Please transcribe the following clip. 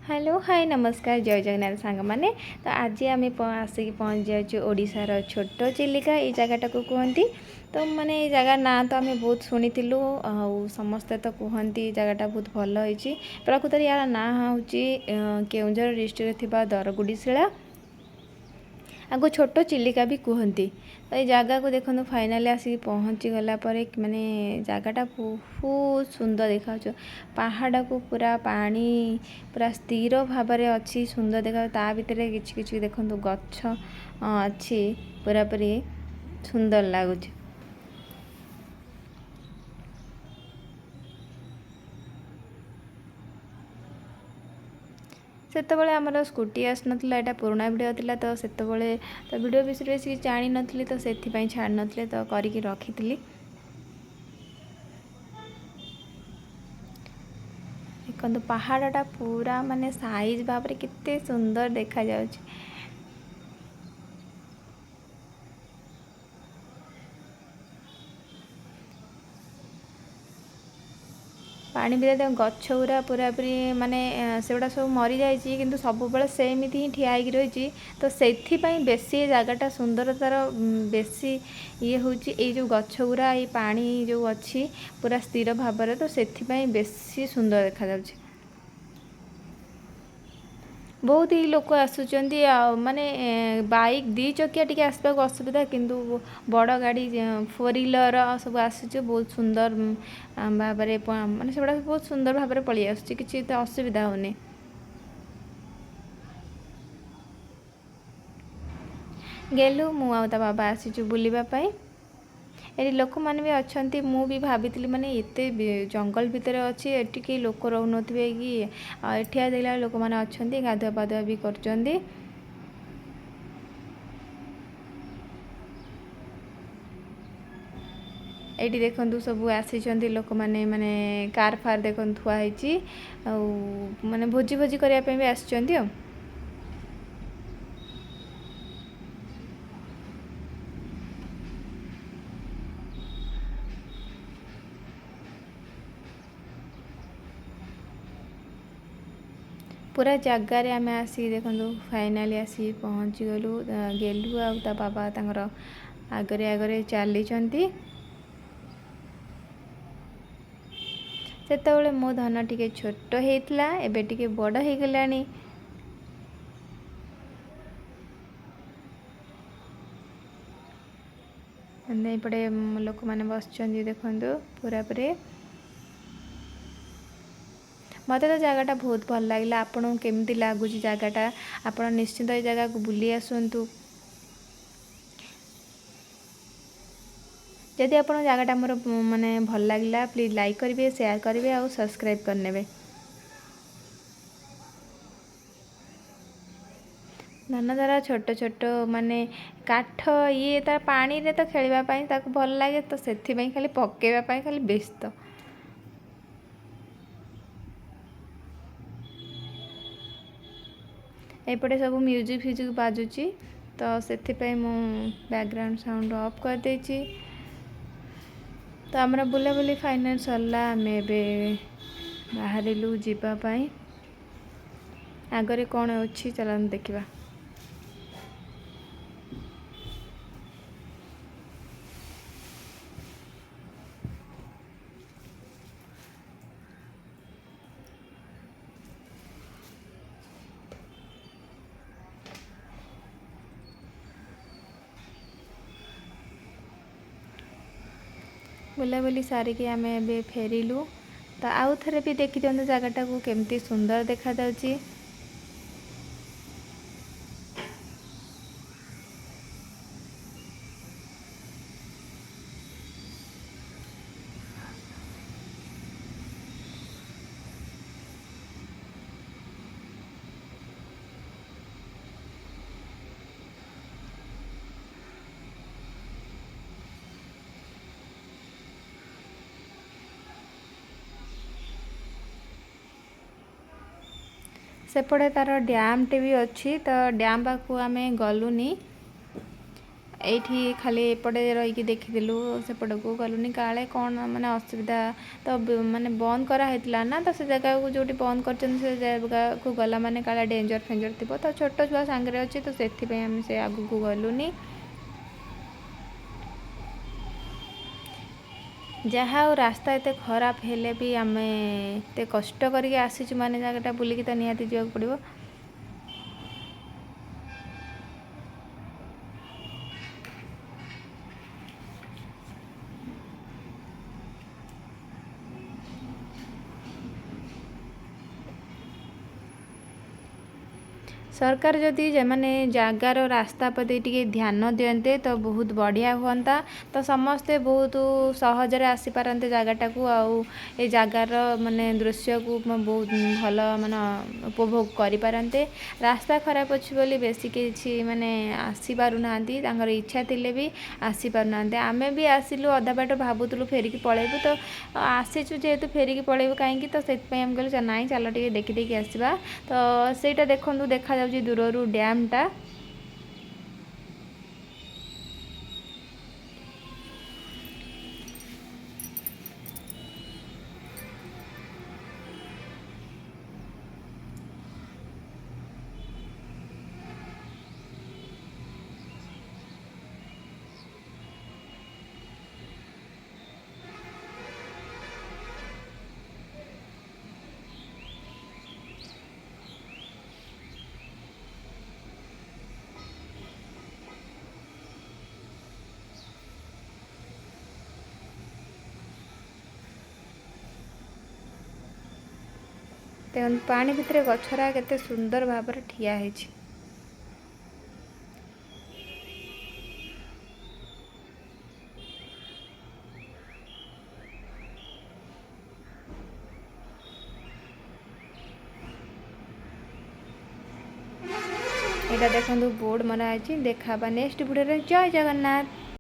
Hello hi नमस्कार जय जगन्नाथ सांग मैंने तो आज आम आसिक पहुँच जाऊँ ओडिशार छोट चिलिका ये जगटा को कहती। तो माने ये जगह ना तो आम बहुत शुणी समस्ते तो कहती जगटा बहुत भल होती। प्रकृत यार ना हूँ केउझर डिस्ट्रिक्ट दरगुड़ीशिला आगो छोट चिलिका भी कहती। तो ये जगह को देखो फाइनाली आसिक पहुँची गला माने जगटा बहुत सुंदर देखा पहाड़ को पूरा पानी पूरा स्थिर भाव में अच्छी सुंदर देखा ता भितर किसी देखो गछ अच्छी पूरा पूरी सुंदर लगुच। सेतबले आमर स्कूटी आसनला एटा पुराना वीडियो थिला तो सेतबले तो वीडियो विषय बेसी जानी नथली तो सेथिपई छाड़ नथले तो करिकी रखिथिली। देखो पहाड़टा पूरा माने साइज भाव में कितने सुंदर देखा जाउछि। पानी भी गछ गुरा पूरा पूरी माने से गुड़ा सब मरी जाइए किंतु सब बेले सेमती ही ठिया रही। तो से बेसी जगटा सुंदरतार बेसी ये हूँ ये जो गछ गुरा ये पानी जो अच्छी पूरा स्थिर भाव में तो से बेसी सुंदर देखा जाउछि। बहुत ही लोक आसुचंती माने बाइक दी चकिया टी आसपा असुविधा किंतु बड़ गाड़ी फोर व्हीलर सब आसुचे बहुत सुंदर भाव माने से बहुत सुंदर भाव में पलि आसुची किसी असुविधा होनी। गेलु मु आ ता बाबा आसीचु बुलिबा ये लोक मैंने भी अच्छा मु भी भाभी माने एते जंगल भितर अच्छी एटी कई लोक रोन कि एठिया देखला लोक मैंने अच्छा गाधुआ पाधुआ भी कर। एटी देखु सब आसी लोक मैंने माने कार फार देख थुआई माने भोजी भोजी करने भी आसुँच। पूरा जगार आम आसिक देखो फाइनाली आसी पहुँची गलु गेलु आ ता बाबा तांकर आगरे आगरे चली सेतबेले मो धन टिके छोट होता एबे टिके बड़ हो गलानी। एपटे लोक मैंने बस देखु पूरा पूरी मत तो जगटा बहुत भल लगे। आपन केमती लगुच जगटा आप निश्चिंत ये जगह को बुली आसतु। जदि आप जगटा मोर माने भल लगे प्लीज लाइक करेंगे शेयर करेंगे और सब्सक्राइब करने। धन द्वारा छोट छोट माने काठ ये तार पानी रे तो खेलवाई भल लगे तो से खाली पकेवाई खाली व्यस्त। एपटे सब म्यूजिक फ्यूजिक बाजुची तो से बैकग्राउंड साउंड ऑफ कर देची। तो आमर बुलाबुली फाइनाल सरला आम बाहरिलु जीवाई आगरे कौन अच्छी चलन देखा। बुलाबुली सारिकी आम ए फेरिलु तो आउ थे भी देखी दिखाते जगटा को केमती सुंदर देखा जाउची। सेपटे तार डैम टे भी अच्छी तो डैम पाक आम गलुनी ଏଇଠି ଖାଲି ଏପଟେ ରହିକି ଦେଖିଥିଲୁ, ସେପଟକୁ ଗଲୁନି କାଳେ କ'ଣ ମାନେ ଅସୁବିଧା। ତ ମାନେ ବନ୍ଦ କରାହେଇଥିଲା ନା, ତ ସେ ଜାଗାକୁ ଯେଉଁଠି ବନ୍ଦ କରିଛନ୍ତି ସେ ଜାଗାକୁ ଗଲା ମାନେ କାଳେ ଡେଞ୍ଜର ଫେଞ୍ଜର ଥିବ, ତ ଛୋଟ ଛୁଆ ସାଙ୍ଗରେ ଅଛି, ତ ସେଥିପାଇଁ ଆମେ ସେ ଆଗକୁ ଗଲୁନି। ଯାହା ହଉ ରାସ୍ତା ଏତେ ଖରାପ ହେଲେ ବି ଆମେ ଏତେ କଷ୍ଟ କରିକି ଆସିଛୁ ମାନେ ଜାଗାଟା ବୁଲିକି ତ ନିହାତି ଯିବାକୁ ପଡ଼ିବ। ସରକାର ଯଦି ମାନେ ଜାଗାର ରାସ୍ତା ପ୍ରତି ଟିକେ ଧ୍ୟାନ ଦିଅନ୍ତେ ତ ବହୁତ ବଢ଼ିଆ ହୁଅନ୍ତା। ତ ସମସ୍ତେ ବହୁତ ସହଜରେ ଆସିପାରନ୍ତେ ଜାଗାଟାକୁ, ଆଉ ଏ ଜାଗାର ମାନେ ଦୃଶ୍ୟକୁ ବହୁତ ଭଲ ମାନେ ଉପଭୋଗ କରିପାରନ୍ତେ। ରାସ୍ତା ଖରାପ ଅଛି ବୋଲି ବେଶୀ କିଛି ମାନେ ଆସିପାରୁନାହାନ୍ତି, ତାଙ୍କର ଇଚ୍ଛା ଥିଲେ ବି ଆସିପାରୁନାହାନ୍ତି। ଆମେ ବି ଆସିଲୁ ଅଧା ବାଟ ଭାବୁଥିଲୁ ଫେରିକି ପଳେଇବୁ, ତ ଆସିଛୁ ଯେହେତୁ ଫେରିକି ପଳେଇବୁ କାହିଁକି, ତ ସେଥିପାଇଁ ଆମେ କହିଲୁ ନାଇଁ ଚାଲ ଟିକେ ଦେଖିଦେଇକି ଆସିବା। ତ ସେଇଟା ଦେଖନ୍ତୁ, ଦେଖାଯାଉଛି ଦୂରରୁ ଡ୍ୟାମ୍ଟା। ଦେଖନ୍ତୁ ପାଣି ଭିତରେ ଗଛରା କେତେ ସୁନ୍ଦର ଭାବରେ ଠିଆ ହେଇଛି। ଏଇଟା ଦେଖନ୍ତୁ ବୋର୍ଡ଼ ମରା ହେଇଛି। ଦେଖା ହେବା ନେକ୍ସଟ ଭିଡ଼ିଓରେ। ଜୟ ଜଗନ୍ନାଥ।